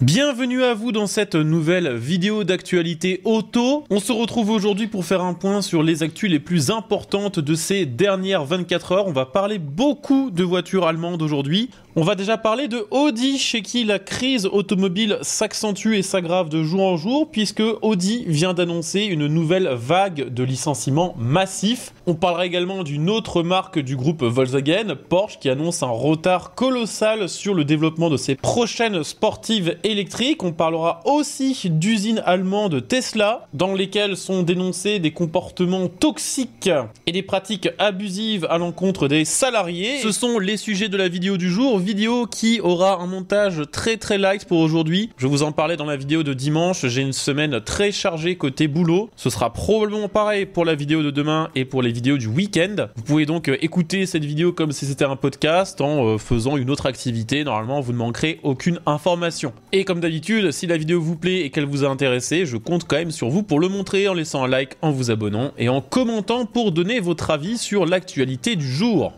Bienvenue à vous dans cette nouvelle vidéo d'actualité auto. On se retrouve aujourd'hui pour faire un point sur les actus les plus importantes de ces dernières 24 heures. On va parler beaucoup de voitures allemandes aujourd'hui. On va déjà parler de Audi, chez qui la crise automobile s'accentue et s'aggrave de jour en jour, puisque Audi vient d'annoncer une nouvelle vague de licenciements massifs. On parlera également d'une autre marque du groupe Volkswagen, Porsche, qui annonce un retard colossal sur le développement de ses prochaines sportives électriques. On parlera aussi d'usines allemandes Tesla, dans lesquelles sont dénoncés des comportements toxiques et des pratiques abusives à l'encontre des salariés. Ce sont les sujets de la vidéo du jour, vidéo qui aura un montage très light pour aujourd'hui. Je vous en parlais dans la vidéo de dimanche, j'ai une semaine très chargée côté boulot. Ce sera probablement pareil pour la vidéo de demain et pour les vidéos du week-end. Vous pouvez donc écouter cette vidéo comme si c'était un podcast en faisant une autre activité. Normalement, vous ne manquerez aucune information. Et comme d'habitude, si la vidéo vous plaît et qu'elle vous a intéressé, je compte quand même sur vous pour le montrer en laissant un like, en vous abonnant et en commentant pour donner votre avis sur l'actualité du jour.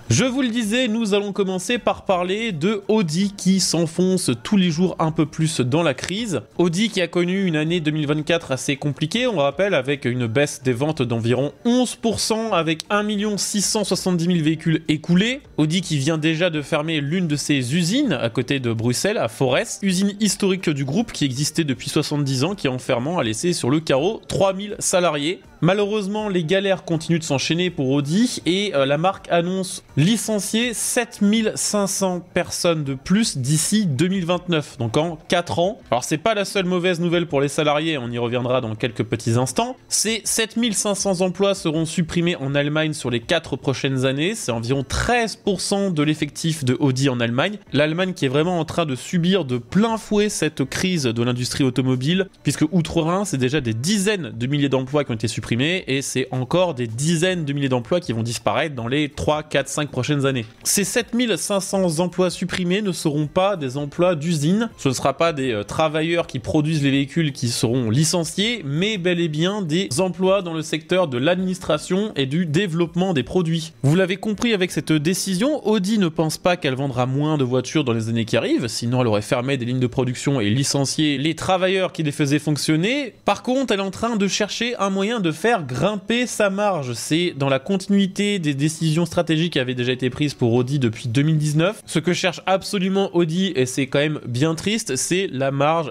Je vous le disais, nous allons commencer par parler de Audi qui s'enfonce tous les jours un peu plus dans la crise. Audi qui a connu une année 2024 assez compliquée, on rappelle, avec une baisse des ventes d'environ 11%, avec 1 670 000 véhicules écoulés. Audi qui vient déjà de fermer l'une de ses usines à côté de Bruxelles, à Forest, usine historique du groupe qui existait depuis 70 ans, qui en fermant a laissé sur le carreau 3000 salariés. Malheureusement, les galères continuent de s'enchaîner pour Audi et la marque annonce licencier 7500 personnes de plus d'ici 2029, donc en 4 ans. Alors c'est pas la seule mauvaise nouvelle pour les salariés, on y reviendra dans quelques petits instants. Ces 7500 emplois seront supprimés en Allemagne sur les 4 prochaines années, c'est environ 13% de l'effectif de Audi en Allemagne. L'Allemagne qui est vraiment en train de subir de plein fouet cette crise de l'industrie automobile, puisque outre-Rhin, c'est déjà des dizaines de milliers d'emplois qui ont été supprimés, et c'est encore des dizaines de milliers d'emplois qui vont disparaître dans les 3, 4, 5 prochaines années. Ces 7500 emplois supprimés ne seront pas des emplois d'usine, ce ne sera pas des travailleurs qui produisent les véhicules qui seront licenciés, mais bel et bien des emplois dans le secteur de l'administration et du développement des produits. Vous l'avez compris avec cette décision, Audi ne pense pas qu'elle vendra moins de voitures dans les années qui arrivent, sinon elle aurait fermé des lignes de production et licencié les travailleurs qui les faisaient fonctionner. Par contre, elle est en train de chercher un moyen de faire grimper sa marge. C'est dans la continuité des décisions stratégiques qui avaient déjà été prises pour Audi depuis 2019. Ce que cherche absolument Audi, et c'est quand même bien triste, c'est la marge.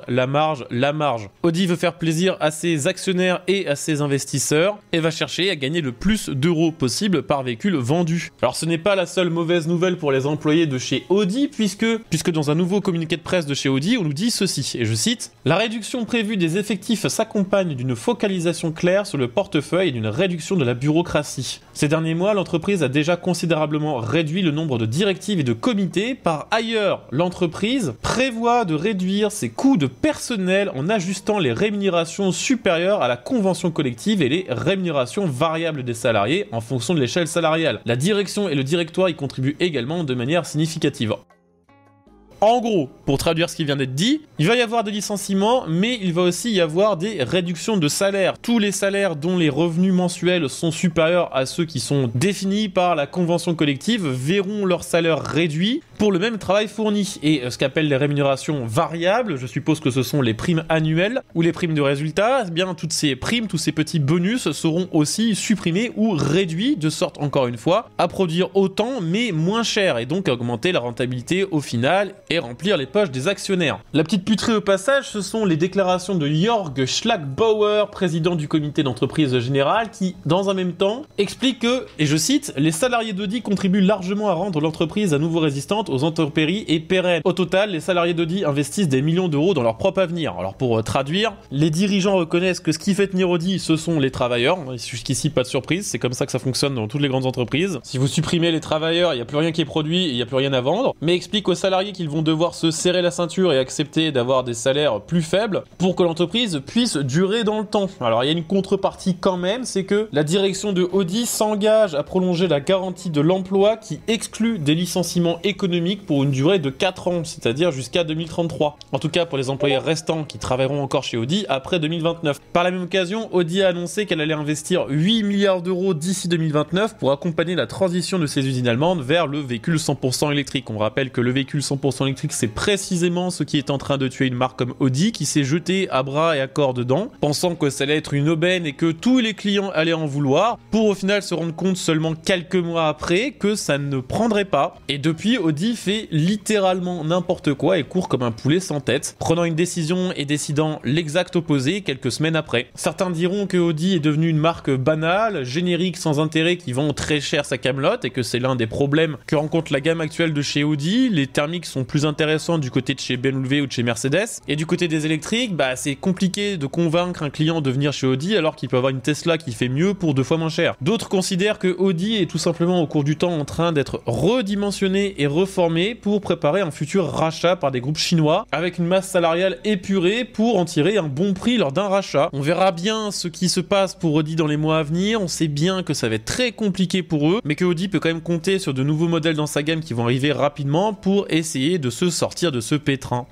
Audi veut faire plaisir à ses actionnaires et à ses investisseurs et va chercher à gagner le plus d'euros possible par véhicule vendu. Alors ce n'est pas la seule mauvaise nouvelle pour les employés de chez Audi, puisque dans un nouveau communiqué de presse de chez Audi, on nous dit ceci, et je cite: « La réduction prévue des effectifs s'accompagne d'une focalisation claire sur le portefeuille et d'une réduction de la bureaucratie. Ces derniers mois, l'entreprise a déjà considérablement réduit le nombre de directives et de comités. Par ailleurs, l'entreprise prévoit de réduire ses coûts de personnel en ajustant les rémunérations supérieures à la convention collective et les rémunérations variables des salariés en fonction de l'échelle salariale. La direction et le directoire y contribuent également de manière significative. » En gros, pour traduire ce qui vient d'être dit, il va y avoir des licenciements, mais il va aussi y avoir des réductions de salaire. Tous les salaires dont les revenus mensuels sont supérieurs à ceux qui sont définis par la convention collective verront leur salaire réduit pour le même travail fourni. Et ce qu'appellent les rémunérations variables, je suppose que ce sont les primes annuelles ou les primes de résultat, eh bien toutes ces primes, tous ces petits bonus seront aussi supprimés ou réduits, de sorte, encore une fois, à produire autant mais moins cher, et donc à augmenter la rentabilité au final et remplir les poches des actionnaires. La petite puterie au passage, ce sont les déclarations de Jörg Schlagbauer, président du comité d'entreprise générale, qui, dans un même temps, explique que, et je cite, « Les salariés d'Audi contribuent largement à rendre l'entreprise à nouveau résistante aux intempéries et pérennes. Au total, les salariés d'Audi investissent des millions d'euros dans leur propre avenir. » Alors pour traduire, les dirigeants reconnaissent que ce qui fait tenir Audi, ce sont les travailleurs. Jusqu'ici, pas de surprise, c'est comme ça que ça fonctionne dans toutes les grandes entreprises. Si vous supprimez les travailleurs, il n'y a plus rien qui est produit et il n'y a plus rien à vendre. Mais explique aux salariés qu'ils vont devoir se serrer la ceinture et accepter d'avoir des salaires plus faibles pour que l'entreprise puisse durer dans le temps. Alors il y a une contrepartie quand même, c'est que la direction de Audi s'engage à prolonger la garantie de l'emploi qui exclut des licenciements économiques économique pour une durée de 4 ans, c'est-à-dire jusqu'à 2033. En tout cas pour les employés restants qui travailleront encore chez Audi après 2029. Par la même occasion, Audi a annoncé qu'elle allait investir 8 milliards d'euros d'ici 2029 pour accompagner la transition de ses usines allemandes vers le véhicule 100% électrique. On rappelle que le véhicule 100% électrique, c'est précisément ce qui est en train de tuer une marque comme Audi qui s'est jetée à bras et à corps dedans, pensant que ça allait être une aubaine et que tous les clients allaient en vouloir, pour au final se rendre compte seulement quelques mois après que ça ne prendrait pas. Et depuis, Audi fait littéralement n'importe quoi et court comme un poulet sans tête, prenant une décision et décidant l'exact opposé quelques semaines après. Certains diront que Audi est devenue une marque banale, générique sans intérêt qui vend très cher sa camelote et que c'est l'un des problèmes que rencontre la gamme actuelle de chez Audi. Les thermiques sont plus intéressants du côté de chez BMW ou de chez Mercedes. Et du côté des électriques, c'est compliqué de convaincre un client de venir chez Audi alors qu'il peut avoir une Tesla qui fait mieux pour 2 fois moins cher. D'autres considèrent que Audi est tout simplement au cours du temps en train d'être redimensionné et reformé pour préparer un futur rachat par des groupes chinois avec une masse salariale épurée pour en tirer un bon prix lors d'un rachat. On verra bien ce qui se passe pour Audi dans les mois à venir. On sait bien que ça va être très compliqué pour eux, mais que Audi peut quand même compter sur de nouveaux modèles dans sa gamme qui vont arriver rapidement pour essayer de se sortir de ce pétrin.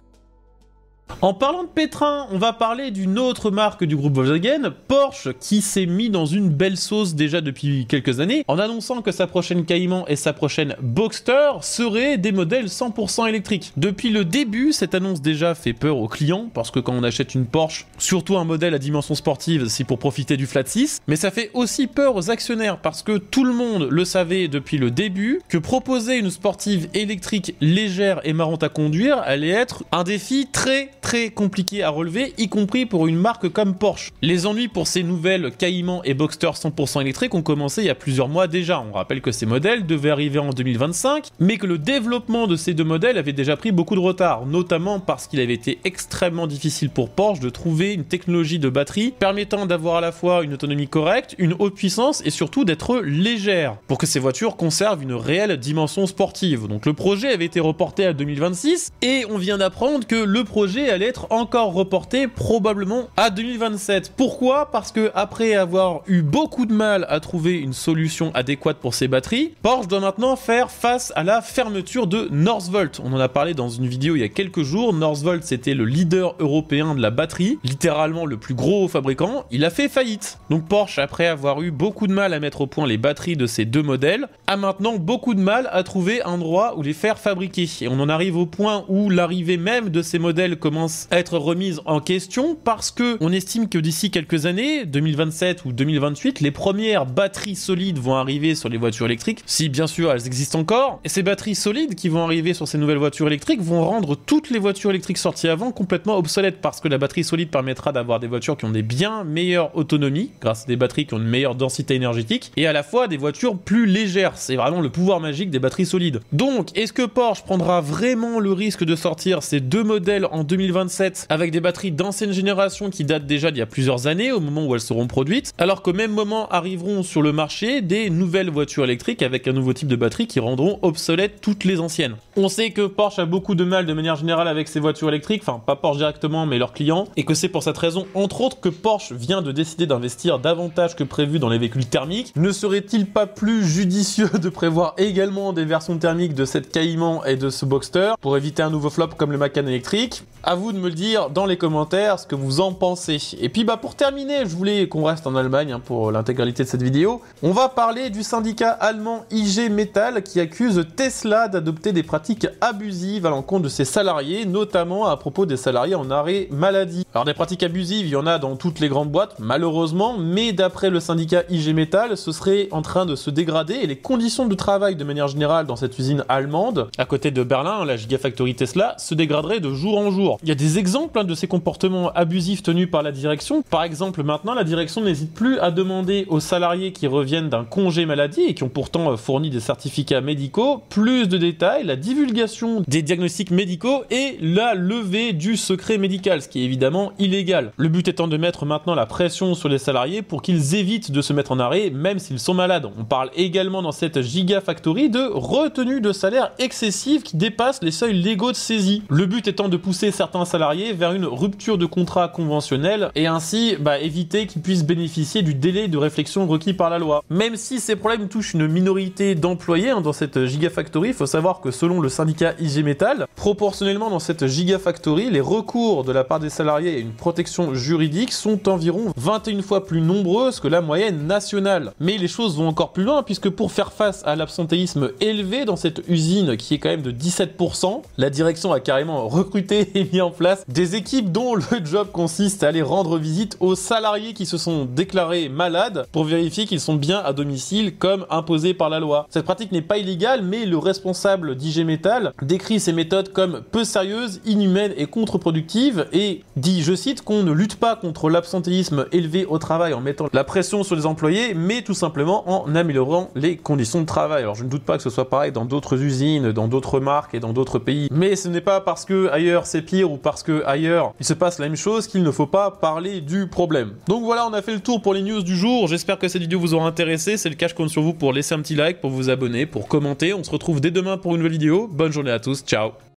En parlant de pétrin, on va parler d'une autre marque du groupe Volkswagen, Porsche, qui s'est mis dans une belle sauce déjà depuis quelques années, en annonçant que sa prochaine Cayman et sa prochaine Boxster seraient des modèles 100% électriques. Depuis le début, cette annonce déjà fait peur aux clients, parce que quand on achète une Porsche, surtout un modèle à dimension sportive, c'est pour profiter du flat 6, mais ça fait aussi peur aux actionnaires, parce que tout le monde le savait depuis le début, que proposer une sportive électrique légère et marrante à conduire allait être un défi très compliqué à relever, y compris pour une marque comme Porsche. Les ennuis pour ces nouvelles Cayman et Boxster 100% électriques ont commencé il y a plusieurs mois déjà. On rappelle que ces modèles devaient arriver en 2025, mais que le développement de ces deux modèles avait déjà pris beaucoup de retard, notamment parce qu'il avait été extrêmement difficile pour Porsche de trouver une technologie de batterie permettant d'avoir à la fois une autonomie correcte, une haute puissance et surtout d'être légère, pour que ces voitures conservent une réelle dimension sportive. Donc le projet avait été reporté à 2026, et on vient d'apprendre que le projet allait être encore reporté probablement à 2027. Pourquoi ? Parce que après avoir eu beaucoup de mal à trouver une solution adéquate pour ses batteries, Porsche doit maintenant faire face à la fermeture de Northvolt. On en a parlé dans une vidéo il y a quelques jours. Northvolt, c'était le leader européen de la batterie, littéralement le plus gros fabricant. Il a fait faillite. Donc Porsche, après avoir eu beaucoup de mal à mettre au point les batteries de ces deux modèles, a maintenant beaucoup de mal à trouver un endroit où les faire fabriquer. Et on en arrive au point où l'arrivée même de ces modèles commence à être remise en question parce que on estime que d'ici quelques années, 2027 ou 2028, les premières batteries solides vont arriver sur les voitures électriques, si bien sûr elles existent encore. Et ces batteries solides qui vont arriver sur ces nouvelles voitures électriques vont rendre toutes les voitures électriques sorties avant complètement obsolètes parce que la batterie solide permettra d'avoir des voitures qui ont des bien meilleures autonomies grâce à des batteries qui ont une meilleure densité énergétique et à la fois des voitures plus légères. C'est vraiment le pouvoir magique des batteries solides. Donc, est-ce que Porsche prendra vraiment le risque de sortir ces deux modèles en 2027 avec des batteries d'ancienne génération qui datent déjà d'il y a plusieurs années au moment où elles seront produites, alors qu'au même moment arriveront sur le marché des nouvelles voitures électriques avec un nouveau type de batterie qui rendront obsolètes toutes les anciennes. On sait que Porsche a beaucoup de mal de manière générale avec ses voitures électriques, enfin pas Porsche directement mais leurs clients, et que c'est pour cette raison entre autres que Porsche vient de décider d'investir davantage que prévu dans les véhicules thermiques. Ne serait-il pas plus judicieux de prévoir également des versions thermiques de cette Cayman et de ce Boxster pour éviter un nouveau flop comme le Macan électrique? À vous de me le dire dans les commentaires ce que vous en pensez. Et puis pour terminer, je voulais qu'on reste en Allemagne pour l'intégralité de cette vidéo. On va parler du syndicat allemand IG Metall qui accuse Tesla d'adopter des pratiques abusives à l'encontre de ses salariés, notamment à propos des salariés en arrêt maladie. Alors des pratiques abusives, il y en a dans toutes les grandes boîtes, malheureusement, mais d'après le syndicat IG Metall, ce serait en train de se dégrader et les conditions de travail de manière générale dans cette usine allemande, à côté de Berlin, la Gigafactory Tesla, se dégraderaient de jour en jour. Il y a des exemples de ces comportements abusifs tenus par la direction. Par exemple, maintenant, la direction n'hésite plus à demander aux salariés qui reviennent d'un congé maladie et qui ont pourtant fourni des certificats médicaux, plus de détails, la divulgation des diagnostics médicaux et la levée du secret médical, ce qui est évidemment illégal. Le but étant de mettre maintenant la pression sur les salariés pour qu'ils évitent de se mettre en arrêt, même s'ils sont malades. On parle également dans cette Gigafactory de retenue de salaire excessive qui dépasse les seuils légaux de saisie. Le but étant de pousser certains certains salariés vers une rupture de contrat conventionnel et ainsi éviter qu'ils puissent bénéficier du délai de réflexion requis par la loi. Même si ces problèmes touchent une minorité d'employés dans cette Gigafactory, il faut savoir que selon le syndicat IG Metall, proportionnellement dans cette Gigafactory, les recours de la part des salariés à une protection juridique sont environ 21 fois plus nombreuses que la moyenne nationale. Mais les choses vont encore plus loin puisque pour faire face à l'absentéisme élevé dans cette usine qui est quand même de 17%, la direction a carrément recruté et mis en place des équipes dont le job consiste à aller rendre visite aux salariés qui se sont déclarés malades pour vérifier qu'ils sont bien à domicile comme imposé par la loi. Cette pratique n'est pas illégale, mais le responsable d'IG Metall décrit ces méthodes comme peu sérieuses, inhumaines et contre-productives et dit, je cite, qu'on ne lutte pas contre l'absentéisme élevé au travail en mettant la pression sur les employés, mais tout simplement en améliorant les conditions de travail. Alors je ne doute pas que ce soit pareil dans d'autres usines, dans d'autres marques et dans d'autres pays, mais ce n'est pas parce que ailleurs c'est pire ou parce que ailleurs il se passe la même chose qu'il ne faut pas parler du problème. Donc voilà, on a fait le tour pour les news du jour. J'espère que cette vidéo vous aura intéressé. C'est le cas, je compte sur vous pour laisser un petit like, pour vous abonner, pour commenter. On se retrouve dès demain pour une nouvelle vidéo. Bonne journée à tous, ciao.